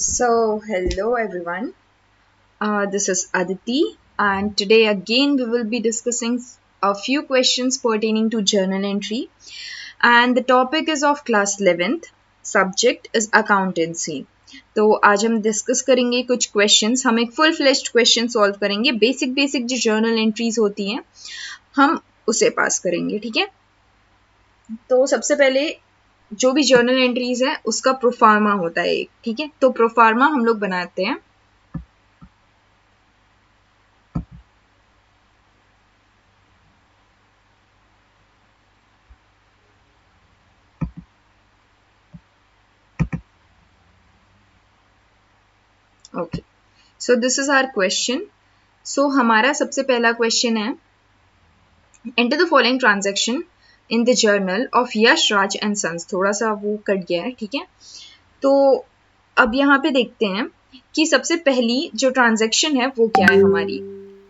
Hello everyone. This is Aditi, and today again we will be discussing a few questions pertaining to journal entry. And the topic is of class 11th. Subject is accountancy. तो आज हम discuss करेंगे कुछ questions. हम एक full fleshed question solve करेंगे. Basic जो journal entries होती हैं हम उसे पास करेंगे. ठीक है. तो सबसे पहले जो भी जर्नल एंट्रीज है उसका प्रोफार्मा होता है एक. ठीक है. तो प्रोफार्मा हम लोग बनाते हैं. Okay, so this is our question. सो हमारा सबसे पहला क्वेश्चन है, enter the following transaction in the journal of Yash Raj and sons. थोड़ा सा वो कट गया है. ठीक है. तो अब यहाँ पे देखते हैं कि सबसे पहली जो ट्रांजैक्शन है वो क्या है हमारी.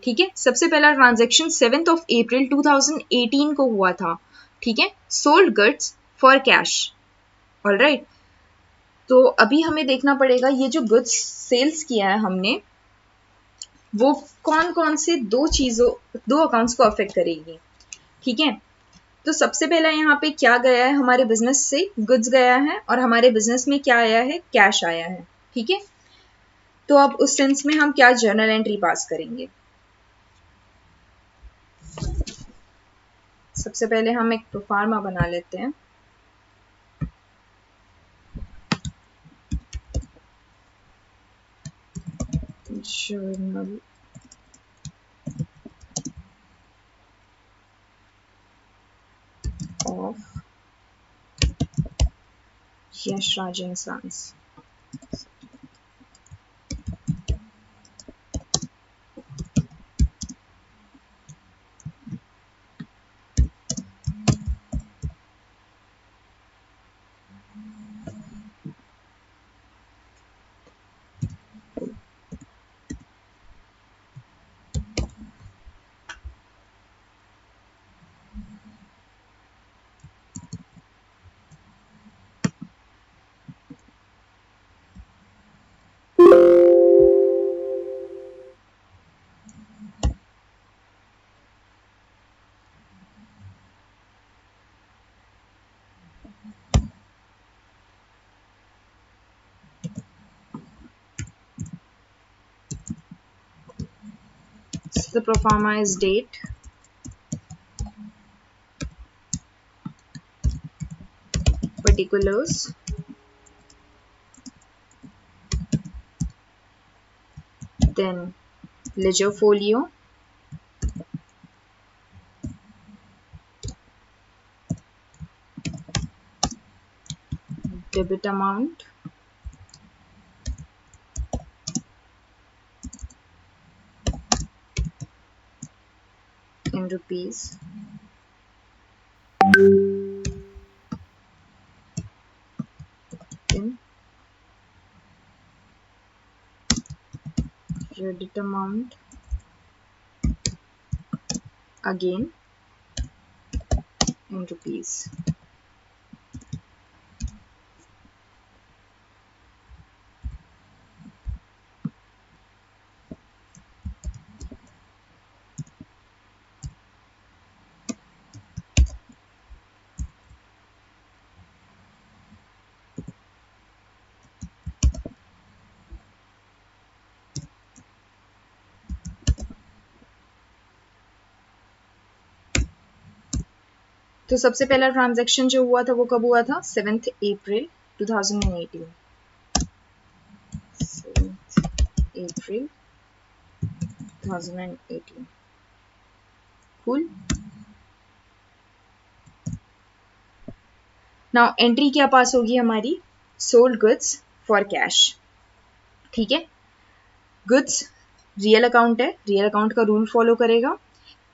ठीक है. सबसे पहला ट्रांजैक्शन 7th of April 2018 को हुआ था. ठीक है. Sold goods for cash. Alright. तो अभी हमें देखना पड़ेगा ये जो गुड्स सेल्स किया है हमने वो कौन कौन से दो अकाउंट्स को अफेक्ट करेगी. ठीक है. तो सबसे पहला यहाँ पे क्या गया है, हमारे बिजनेस से गुड्स गया है और हमारे बिजनेस में क्या आया है, कैश आया है. ठीक है. तो अब उस सेंस में हम क्या जर्नल एंट्री पास करेंगे. सबसे पहले हम एक प्रोफार्मा बना लेते हैं. Journal of Yash Raj and Sons. So the proforma is date, particulars, then ledger folio, debit amount, in rupees, then credit amount again in rupees. तो सबसे पहला ट्रांजैक्शन जो हुआ था वो कब हुआ था, 7th April 2018. 7th April 2018. Cool. Now entry क्या पास होगी हमारी, सोल्ड गुड्स फॉर कैश. ठीक है. गुड्स रियल अकाउंट है, रियल अकाउंट का रूल फॉलो करेगा.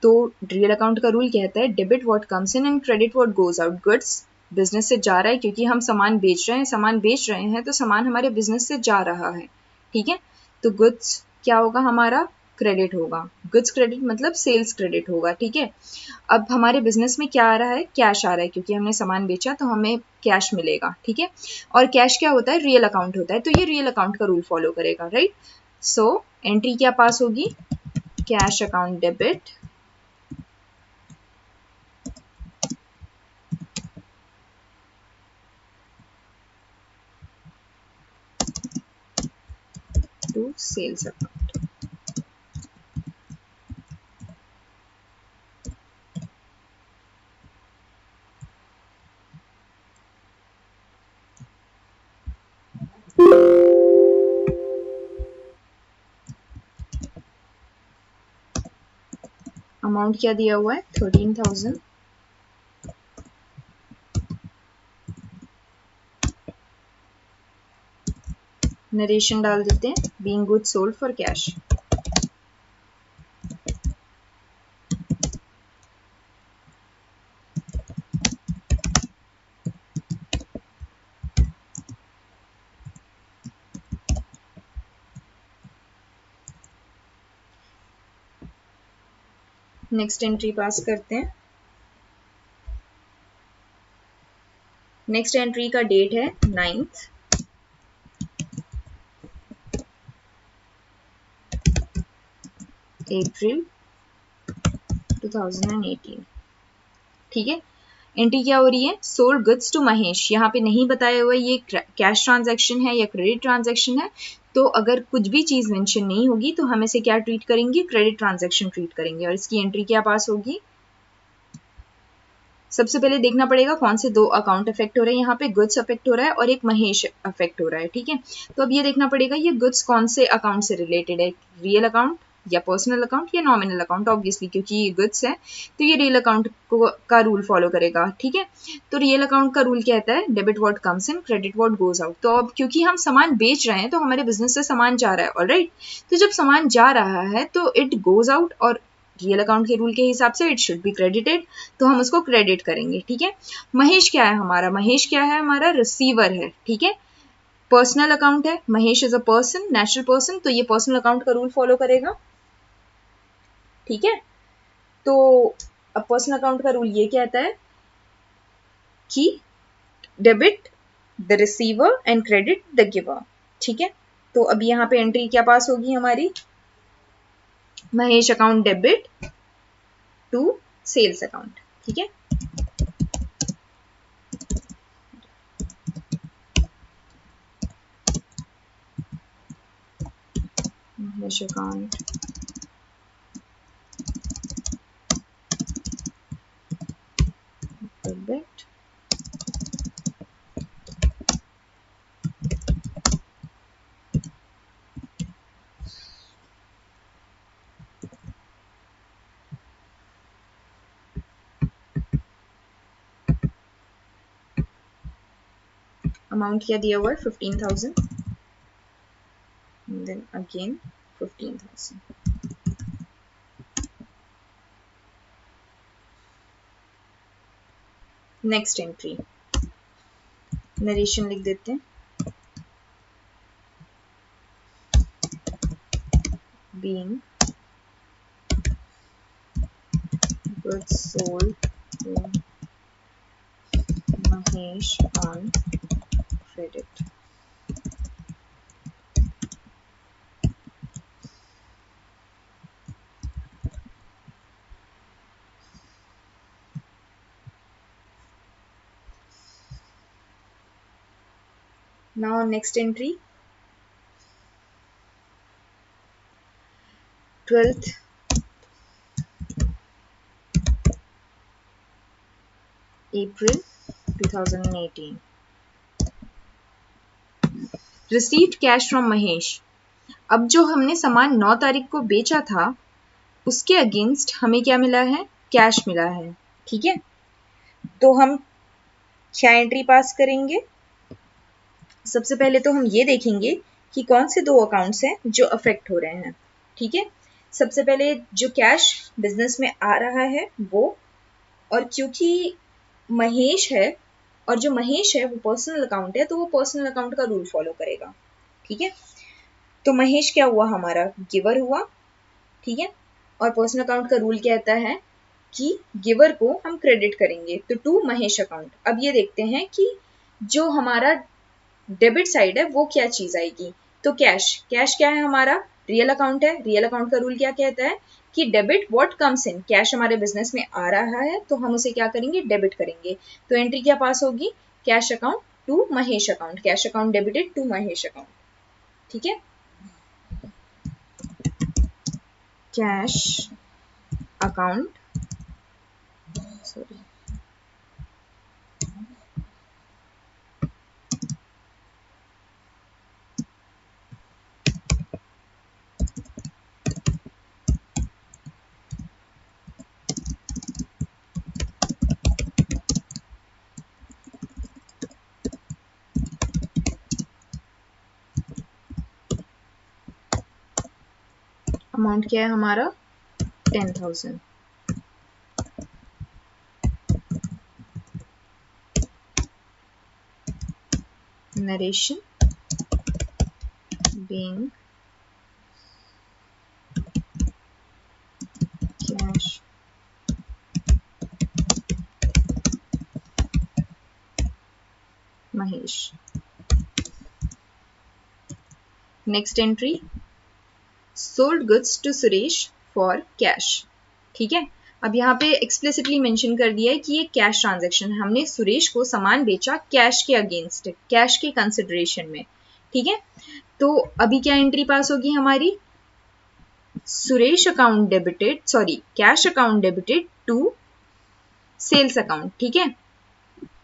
तो रियल अकाउंट का रूल कहता है debit what comes in and credit what goes out. Goods business से जा रहा है क्योंकि हम सामान बेच रहे हैं तो सामान हमारे बिजनेस से जा रहा है. ठीक है. तो गुड्स क्या होगा हमारा, क्रेडिट होगा, गुड्स क्रेडिट मतलब सेल्स क्रेडिट होगा, ठीक है। अब हमारे बिजनेस में क्या आ रहा है, कैश आ रहा है, क्योंकि हमने सामान बेचा तो हमें कैश मिलेगा, ठीक है। और कैश क्या होता है, रियल अकाउंट होता है, तो ये रियल अकाउंट का रूल फॉलो करेगा, राइट। सो एंट्री क्या पास होगी, cash account debit to sales account. Amount क्या दिया हुआ है, 13,000। नरेशन डाल देते हैं, being goods sold for cash. Next entry pass करते हैं। नेक्स्ट एंट्री का डेट है 9th अप्रैल 2018, ठीक है। एंट्री क्या हो रही है, सोल्ड गुड्स टू महेश। यहाँ पे नहीं बताया हुआ ये कैश ट्रांजैक्शन है या क्रेडिट ट्रांजैक्शन है, तो अगर कुछ भी चीज मेंशन नहीं होगी तो हम इसे क्या ट्रीट करेंगे, क्रेडिट ट्रांजैक्शन ट्रीट करेंगे। और इसकी एंट्री क्या पास होगी, सबसे पहले देखना पड़ेगा कौन से दो अकाउंट अफेक्ट हो रहे हैं। यहाँ पे गुड्स अफेक्ट हो रहा है और एक महेश अफेक्ट हो रहा है, ठीक है। तो अब ये देखना पड़ेगा ये गुड्स कौन से अकाउंट से रिलेटेड है, रियल अकाउंट या पर्सनल अकाउंट या नॉमिनल अकाउंट। ऑब्वियसली क्योंकि ये गुड्स है तो ये रियल अकाउंट का रूल फॉलो करेगा, ठीक है। तो रियल अकाउंट का रूल कहता है debit what comes in, credit what goes out. तो अब क्योंकि हम सामान बेच रहे हैं तो हमारे बिजनेस से सामान जा रहा है, ऑलराइट। तो जब सामान जा रहा है तो इट गोज आउट, और रियल अकाउंट के रूल के हिसाब से इट शुड बी क्रेडिटेड, तो हम उसको क्रेडिट करेंगे, ठीक है। महेश क्या है हमारा, महेश क्या है हमारा, रिसीवर है, ठीक है। पर्सनल अकाउंट है, Mahesh is a person, natural person, तो ये पर्सनल अकाउंट का रूल फॉलो करेगा, ठीक है। तो अब पर्सनल अकाउंट का रूल ये कहता है कि debit the receiver and credit the giver, ठीक है। तो अब यहाँ पे एंट्री क्या पास होगी हमारी, Mahesh account debit to sales account, ठीक है। महेश अकाउंट डेबिट अमाउंट क्या दिया हुआ है, 15,000, then again 15,000। Next entry narration लिख देते हैं, being goods sold to Mahesh on credit। Now next entry 12th April 2018, received cash from Mahesh. अब जो हमने सामान 9 तारीख को बेचा था उसके अगेंस्ट हमें क्या मिला है, कैश मिला है, ठीक है। तो हम क्या एंट्री पास करेंगे, सबसे पहले तो हम ये देखेंगे कि कौन से दो अकाउंट्स हैं जो अफेक्ट हो रहे हैं, ठीक है। सबसे पहले जो कैश बिजनेस में आ रहा है वो, और क्योंकि महेश है और जो महेश है वो पर्सनल अकाउंट है तो वो पर्सनल अकाउंट का रूल फॉलो करेगा, ठीक है। तो महेश क्या हुआ हमारा, गिवर हुआ, ठीक है। और पर्सनल अकाउंट का रूल कहता है कि गिवर को हम क्रेडिट करेंगे, तो टू महेश अकाउंट। अब ये देखते हैं कि जो हमारा डेबिट साइड है वो क्या चीज आएगी। तो कैश, कैश क्या है हमारा, रियल अकाउंट है। रियल अकाउंट का रूल क्या कहता है कि debit what comes in, cash हमारे बिजनेस में आ रहा है तो हम उसे क्या करेंगे, डेबिट करेंगे। तो एंट्री क्या पास होगी, cash account to Mahesh account, cash account debited to Mahesh account. ठीक है, कैश अकाउंट, सॉरी, अमाउंट क्या है हमारा 10,000। Narration being cash Mahesh. Next entry, sold goods to Suresh for cash. ठीक है, अब यहाँ पे एक्सप्लिसिटली मेंशन कर दिया है कि ये कैश ट्रांजैक्शन है, हमने सुरेश को सामान बेचा कैश के अगेंस्ट, कैश के कंसिडरेशन में। ठीक है, तो अभी क्या एंट्री पास होगी हमारी, Suresh account debited, sorry, cash account debited to sales account. ठीक है,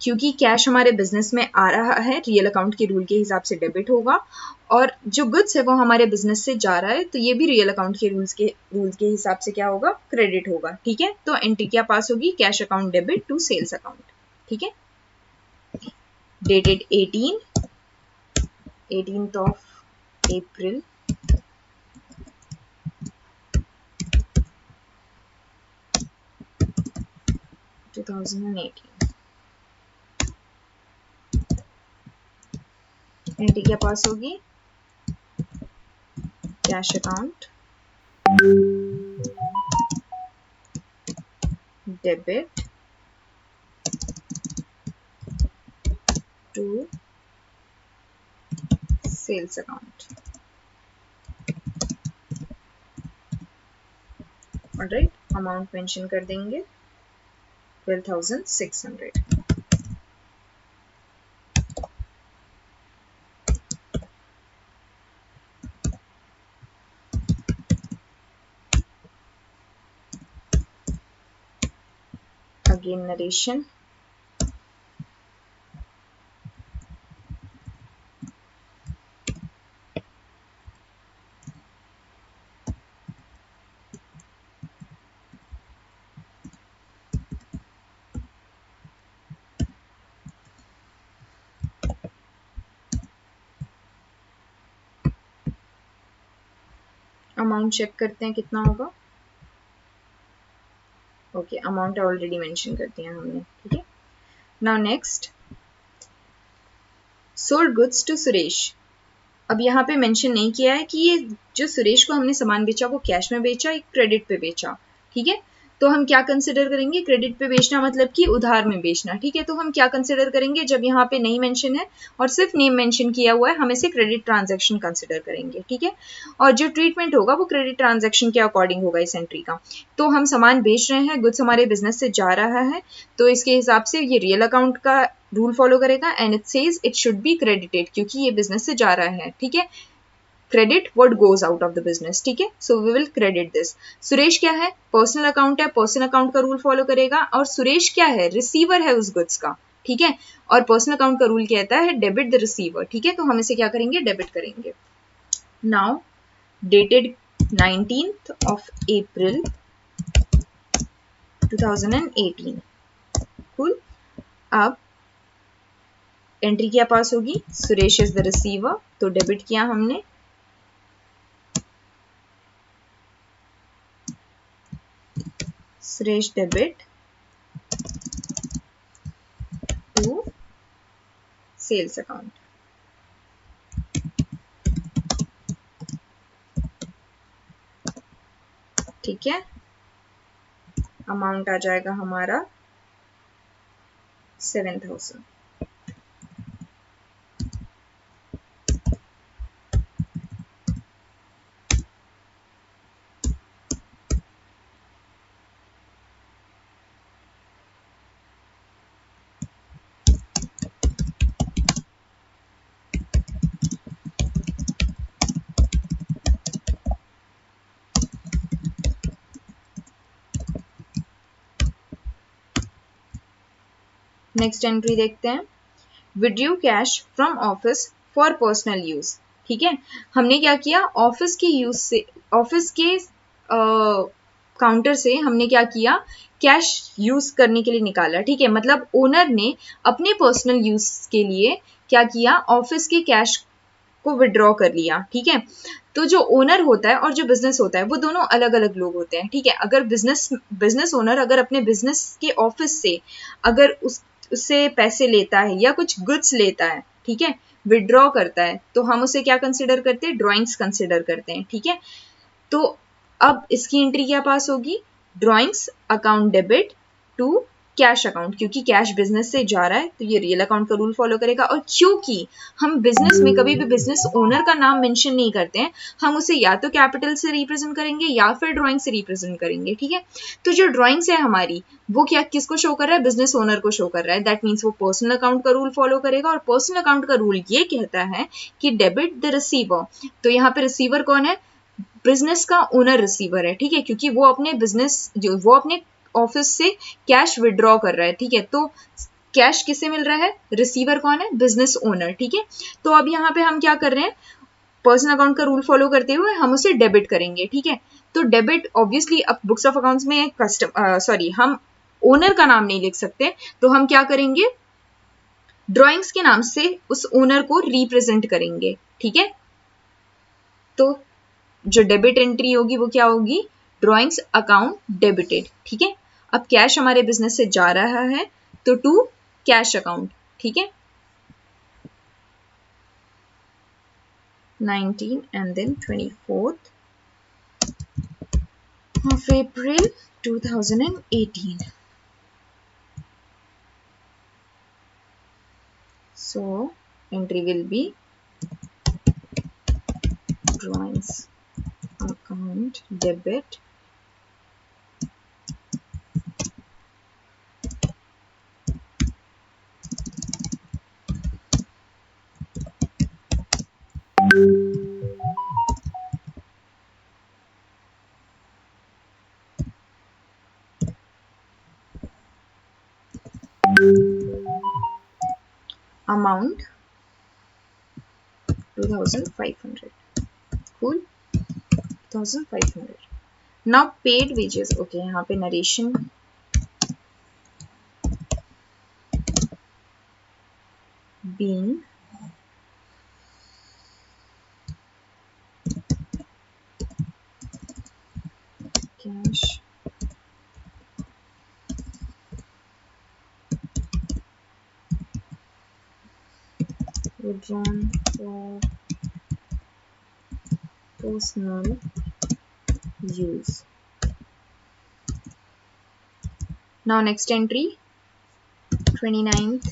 क्योंकि कैश हमारे बिजनेस में आ रहा है, रियल अकाउंट के रूल के हिसाब से डेबिट होगा, और जो गुड्स है वो हमारे बिजनेस से जा रहा है, तो ये भी रियल अकाउंट के रूल्स के हिसाब से क्या होगा, क्रेडिट होगा। ठीक है, तो एंट्री क्या पास होगी, cash account debit to sales account. ठीक है, dated 18th of April 2018। Entry क्या पास होगी, cash account debit to sales account. Alright, amount mention कर देंगे 12,600। Again narration, अमाउंट चेक करते हैं कितना होगा। ओके, अमाउंट ऑलरेडी मेंशन कर दिया हमने। ठीक है, now next, sold goods to Suresh. अब यहाँ पे मेंशन नहीं किया है कि ये जो सुरेश को हमने सामान बेचा वो कैश में बेचा या क्रेडिट पे बेचा। ठीक है, तो हम क्या कंसिडर करेंगे, क्रेडिट पे बेचना मतलब कि उधार में बेचना। ठीक है, तो हम क्या कंसिडर करेंगे, जब यहाँ पे नहीं मेंशन है और सिर्फ नेम मेंशन किया हुआ है, हम इसे क्रेडिट ट्रांजैक्शन कंसिडर करेंगे। ठीक है, और जो ट्रीटमेंट होगा वो क्रेडिट ट्रांजैक्शन के अकॉर्डिंग होगा इस एंट्री का। तो हम सामान बेच रहे हैं, गुड्स हमारे बिजनेस से जा रहा है, तो इसके हिसाब से ये रियल अकाउंट का रूल फॉलो करेगा, and it says it should be credited, क्योंकि ये बिजनेस से जा रहा है। ठीक है, credit what goes out of the business. ठीक है, so we will credit this. Suresh क्या है, पर्सनल अकाउंट है, पर्सनल अकाउंट का रूल फॉलो करेगा, और सुरेश क्या है, रिसीवर है उस गुड्स का। ठीक है, और पर्सनल अकाउंट का रूल कहता है डेबिट द रिसीवर। ठीक है, तो हम इसे क्या करेंगे, डेबिट करेंगे। Now dated 19th of April 2018। Cool, अब एंट्री क्या पास होगी, सुरेश इज द रिसीवर, तो डेबिट किया हमने, Suresh debit to sales account. ठीक है, अमाउंट आ जाएगा हमारा 7,000। नेक्स्ट एंट्री देखते हैं, withdrew cash from office for personal use. ठीक है, हमने क्या किया, ऑफिस के यूज से, ऑफिस के काउंटर से हमने क्या किया, कैश यूज करने के लिए निकाला। ठीक है, मतलब ओनर ने अपने पर्सनल यूज के लिए क्या किया, ऑफिस के कैश को विड्रॉ कर लिया। ठीक है, तो जो ओनर होता है और जो बिजनेस होता है वो दोनों अलग अलग लोग होते हैं। ठीक है, अगर बिजनेस ओनर अगर अपने बिजनेस के ऑफिस से अगर उससे पैसे लेता है या कुछ गुड्स लेता है, ठीक है, विड्रॉ करता है, तो हम उसे क्या कंसिडर करते हैं, ड्रॉइंग्स कंसिडर करते हैं। ठीक है, तो अब इसकी एंट्री क्या पास होगी, drawings account debit to cash account, क्योंकि कैश बिजनेस से जा रहा है तो ये रियल अकाउंट का रूल फॉलो करेगा। और क्योंकि हम बिजनेस में कभी भी बिजनेस ओनर का नाम मेंशन नहीं करते हैं, हम उसे या तो कैपिटल से रिप्रेजेंट करेंगे या फिर ड्राइंग से रिप्रेजेंट करेंगे। ठीक है, तो जो ड्राइंग्स है हमारी, वो क्या किसको शो कर रहा है, बिजनेस ओनर को शो कर रहा है। दैट मीन्स वो पर्सनल अकाउंट का रूल फॉलो करेगा, और पर्सनल अकाउंट का रूल ये कहता है कि डेबिट द रिसीवर। तो यहाँ पे रिसीवर कौन है, बिजनेस का ओनर रिसीवर है। ठीक है, क्योंकि वो अपने बिजनेस जो वो अपने ऑफिस से कैश विड्रॉ कर रहा है। ठीक है, तो कैश किसे मिल रहा है, रिसीवर कौन है, बिजनेस ओनर। ठीक है, तो अब यहाँ पे हम क्या कर रहे हैं, पर्सनल अकाउंट का रूल फॉलो करते हुए हम उसे डेबिट करेंगे। ठीक है, तो डेबिट ऑब्वियसली अब बुक्स ऑफ अकाउंट्स में हम ओनर का नाम नहीं लिख सकते, तो हम क्या करेंगे, ड्राइंग्स के नाम से उस ओनर को रिप्रेजेंट करेंगे। ठीक है, तो जो डेबिट एंट्री होगी वो क्या होगी, ड्रॉइंग्स अकाउंट डेबिटेड। ठीक है, अब कैश हमारे बिजनेस से जा रहा है तो टू कैश अकाउंट। ठीक है, 19 and then 24th of April 2018. So entry will be drawings account debit amount 2500. Cool, 2500. Now paid wages. Okay, यहाँ पे narration being cash withdrawn for personal use. Now next entry, 29th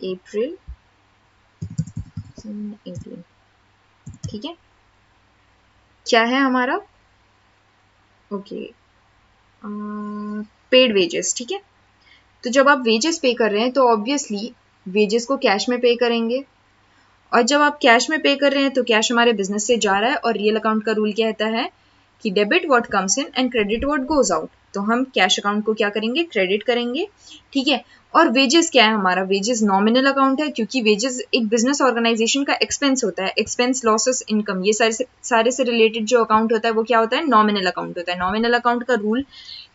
April 2018. ठीक है, क्या है हमारा, okay, paid wages. ठीक है, तो जब आप वेजेस पे कर रहे हैं तो ऑब्वियसली वेजेस को कैश में पे करेंगे, और जब आप कैश में पे कर रहे हैं तो कैश हमारे बिजनेस से जा रहा है, और रियल अकाउंट का रूल कहता है कि debit what comes in and credit what goes out. तो हम कैश अकाउंट को क्या करेंगे, क्रेडिट करेंगे। ठीक है, और वेजेस क्या है हमारा, वेजेस नॉमिनल अकाउंट है, क्योंकि वेजेस एक बिजनेस ऑर्गेनाइजेशन का एक्सपेंस होता है, एक्सपेंस लॉसेस इनकम, ये सारे से रिलेटेड जो अकाउंट होता है वो क्या होता है, नॉमिनल अकाउंट होता है। नॉमिनल अकाउंट का रूल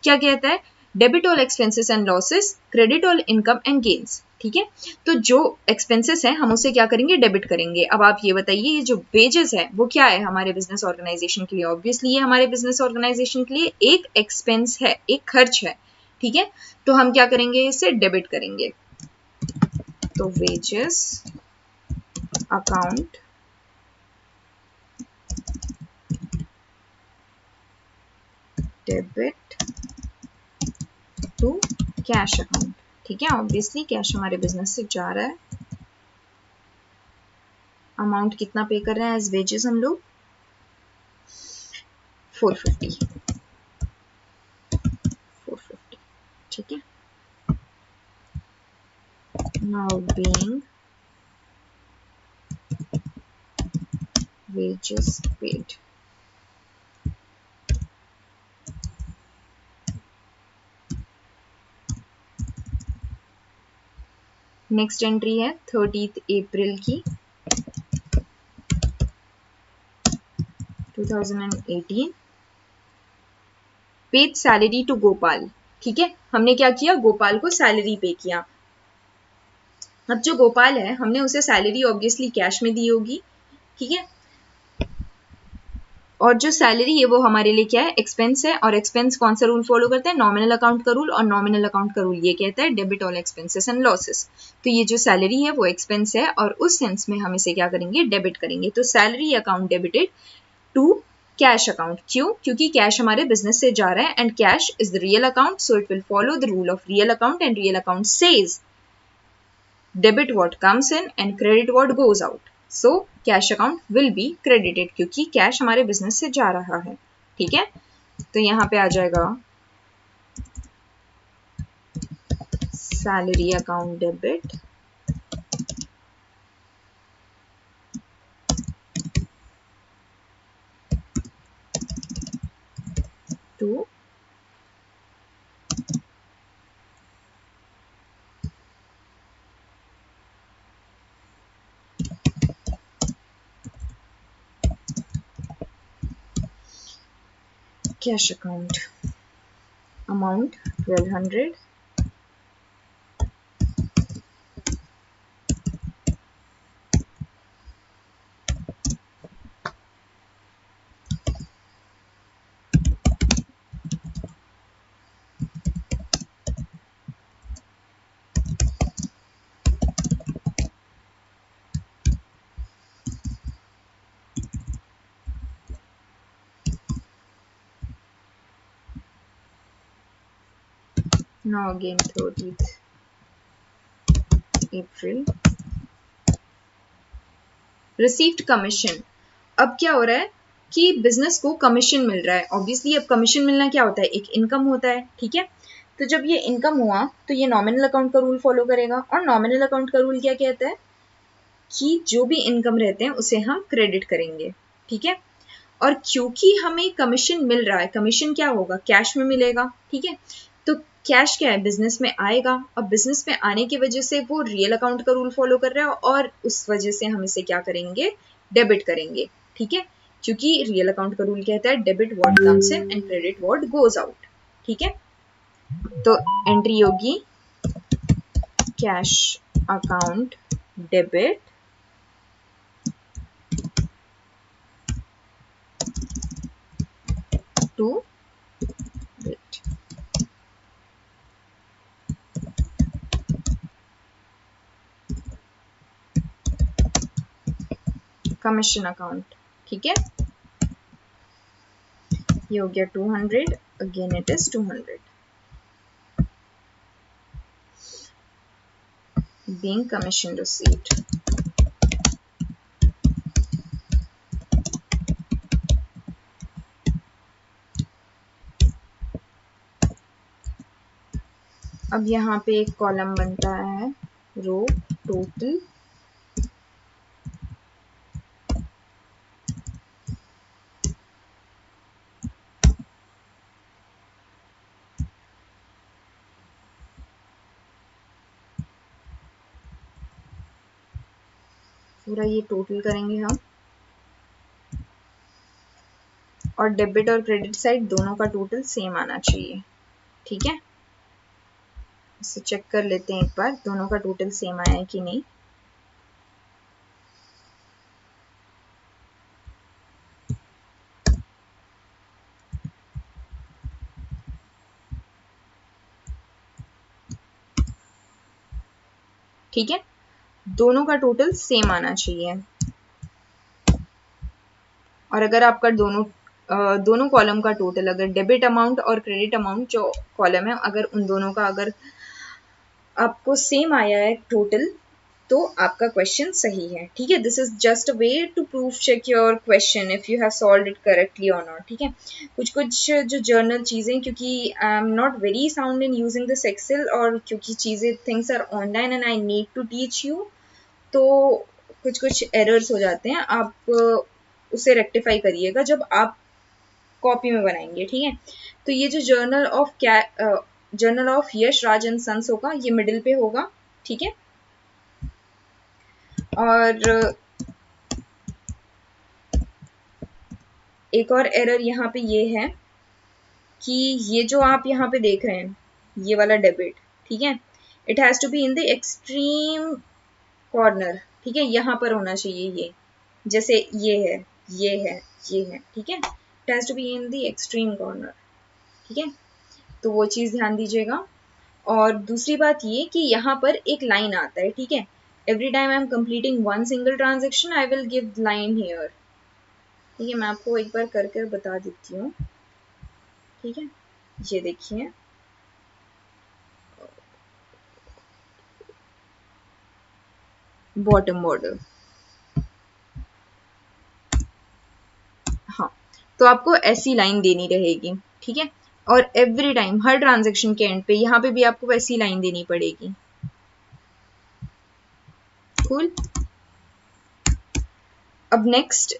क्या कहता है, debit all expenses and losses, credit all income and gains. ठीक है, तो जो एक्सपेंसेस है हम उसे क्या करेंगे, डेबिट करेंगे। अब आप ये बताइए, ये जो वेजेस है वो क्या है हमारे बिजनेस ऑर्गेनाइजेशन के लिए, ऑब्वियसली ये हमारे बिजनेस ऑर्गेनाइजेशन के लिए एक एक्सपेंस है, एक खर्च है। ठीक है, तो हम क्या करेंगे, इसे डेबिट करेंगे। तो wages account debit to cash account. ठीक है, ऑब्वियसली कैश हमारे बिजनेस से जा रहा है। अमाउंट कितना पे कर रहे हैं एज वेजेस हम लोग? 450। ठीक है, now being wages paid। Next entry है 30 अप्रैल की 2018। Paid salary to Gopal. ठीक है, हमने क्या किया, गोपाल को सैलरी पे किया। अब जो गोपाल है हमने उसे सैलरी ऑब्वियसली कैश में दी होगी। ठीक है, और जो सैलरी है वो हमारे लिए क्या है, एक्सपेंस है। और एक्सपेंस कौन सा रूल फॉलो करता है, नॉमिनल अकाउंट का रूल। और नॉमिनल अकाउंट का रूल ये कहता है debit all expenses and losses. तो ये जो सैलरी है वो एक्सपेंस है और उस सेंस में हम इसे क्या करेंगे, डेबिट करेंगे। तो salary account debited to cash account. क्यों? क्योंकि कैश हमारे बिजनेस से जा रहा है and cash is the real account, so it will follow the rule of real account and real account says debit what comes in and credit what goes out. So cash account will be credited क्योंकि cash हमारे business से जा रहा है। ठीक है, तो यहां पे आ जाएगा salary account debit to cash account. Amount 1200। Now again 30th April। Received commission. अब क्या हो रहा है कि बिजनेस को कमीशन मिल रहा है। ऑब्वियसली अब कमीशन मिलना क्या होता है, एक इनकम होता है। ठीक है, तो जब ये इनकम हुआ तो ये नॉमिनल अकाउंट का रूल फॉलो करेगा। और नॉमिनल अकाउंट का रूल क्या कहता है कि जो भी इनकम रहते हैं उसे हम क्रेडिट करेंगे। ठीक है, और क्योंकि हमें कमीशन मिल रहा है, कमीशन क्या होगा, कैश में मिलेगा। ठीक है, तो कैश क्या है, बिजनेस में आएगा। अब बिजनेस में आने की वजह से वो रियल अकाउंट का रूल फॉलो कर रहा है और उस वजह से हम इसे क्या करेंगे, डेबिट करेंगे। ठीक है, क्योंकि रियल अकाउंट का रूल कहता है debit what comes in and credit what goes out. ठीक है, तो एंट्री होगी cash account debit to debit. Commission account. ठीक है, ये हो गया 200। Again it is 200 being commission received। अब यहाँ पे एक कॉलम बनता है रो टोटल। पूरा ये टोटल करेंगे हम और डेबिट और क्रेडिट साइड दोनों का टोटल सेम आना चाहिए। ठीक है, इसे चेक कर लेते हैं एक बार दोनों का टोटल सेम आया है कि नहीं। ठीक है, दोनों का टोटल सेम आना चाहिए। और अगर आपका दोनों दोनों कॉलम का टोटल, अगर डेबिट अमाउंट और क्रेडिट अमाउंट जो कॉलम है, अगर उन दोनों का अगर आपको सेम आया है टोटल, तो आपका क्वेश्चन सही है। ठीक है, this is just a way to proof check your question if you have solved it correctly और नॉट। ठीक है, कुछ कुछ जो जर्नल चीज़ें, क्योंकि I am not very sound in using this excel, और क्योंकि चीज़ें things are online and I need to teach you, तो कुछ कुछ एरर्स हो जाते हैं, आप उसे रेक्टिफाई करिएगा जब आप कॉपी में बनाएंगे। ठीक है, तो ये जो journal of Yash Raj and sons होगा, ये मिडिल पे होगा। ठीक है, और एक और एरर यहाँ पे ये है कि ये जो आप यहाँ पे देख रहे हैं, ये वाला डेबिट, ठीक है, it has to be in the extreme corner. ठीक है, यहाँ पर होना चाहिए ये, जैसे ये है, ये है, ये है। ठीक है, it has to be in the extreme corner. ठीक है, तो वो चीज़ ध्यान दीजिएगा। और दूसरी बात ये कि यहाँ पर एक लाइन आता है। ठीक है, every time I am completing one single transaction I will give line here. ठीक है, मैं आपको एक बार कर बता देती हूँ। ठीक है, ये देखिए, बॉटम बॉर्डर, हाँ, तो आपको ऐसी लाइन देनी रहेगी। ठीक है, और एवरी टाइम हर ट्रांजेक्शन के एंड पे यहाँ पे भी आपको वैसी लाइन देनी पड़ेगी। कूल। अब नेक्स्ट,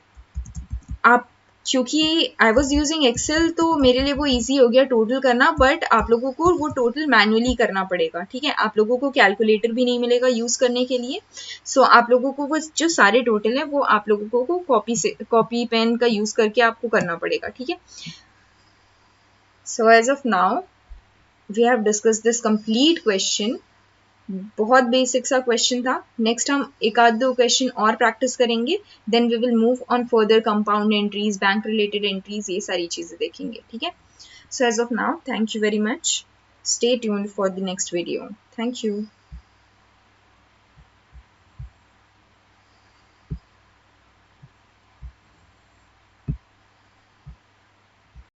आप, क्योंकि आई वॉज यूजिंग एक्सेल, तो मेरे लिए वो इजी हो गया टोटल करना, बट आप लोगों को वो टोटल मैन्युअली करना पड़ेगा। ठीक है, आप लोगों को कैलकुलेटर भी नहीं मिलेगा यूज करने के लिए। सो आप लोगों को वो जो सारे टोटल है वो आप लोगों को कॉपी पेन का यूज करके आपको करना पड़ेगा। ठीक है, so as of now we have discuss this complete question. बहुत बेसिक सा क्वेश्चन था। नेक्स्ट हम एक आध दो क्वेश्चन और प्रैक्टिस करेंगे, then we will move on further compound entries, bank related entries, ये सारी चीजें देखेंगे। ठीक है, so as of now thank you very much, stay tuned for the next video. Thank you.